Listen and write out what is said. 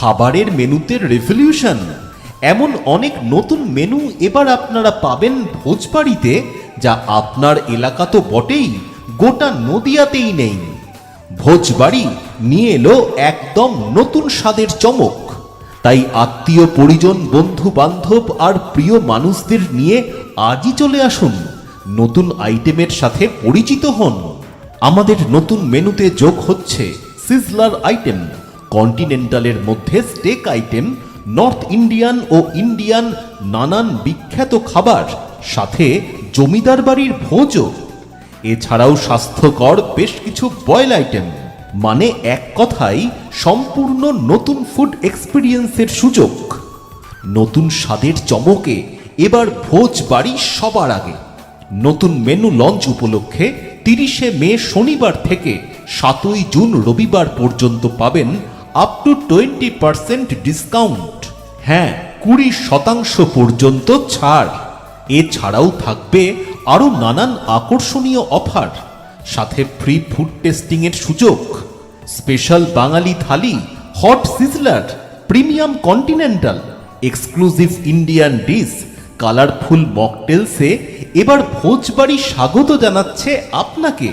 খাবারের মেনুতে রেভলিউশন। এমন অনেক নতুন মেনু এবার আপনারা পাবেন ভোজবাড়িতে, যা আপনার এলাকা তো বটেই, গোটা নদিয়াতেই নেই। ভোজবাড়ি নিয়ে এলো একদম নতুন স্বাদের চমক। তাই আত্মীয় পরিজন, বন্ধু বান্ধব আর প্রিয় মানুষদের নিয়ে আজই চলে আসুন, নতুন আইটেমের সাথে পরিচিত হন। আমাদের নতুন মেনুতে যোগ হচ্ছে সিজলার আইটেম, কন্টিনেন্টালের মধ্যে স্টেক আইটেম, নর্থ ইন্ডিয়ান ও ইন্ডিয়ান নানান বিখ্যাত খাবার, সাথে জমিদার বাড়ির ভোজও। এছাড়াও স্বাস্থ্যকর বেশ কিছু বয়েল আইটেম। মানে এক কথায় সম্পূর্ণ নতুন ফুড এক্সপিরিয়েন্সের সুযোগ। নতুন স্বাদের চমকে এবার ভোজবাড়ি সবার আগে। নতুন মেনু লঞ্চ উপলক্ষে 30শে মে শনিবার থেকে 7ই জুন রবিবার পর্যন্ত পাবেন আপ টু 20% ডিসকাউন্ট। হ্যাঁ, 20% পর্যন্ত ছাড়। এছাড়াও থাকবে আরও নানান আকর্ষণীয় অফার, সাথে ফ্রি ফুড টেস্টিংয়ের সুযোগ, স্পেশাল বাঙালি thali, hot sizzler, premium continental, exclusive Indian dish, colourful মকটেলসে এবার ভোজবাড়ি স্বাগত জানাচ্ছে আপনাকে।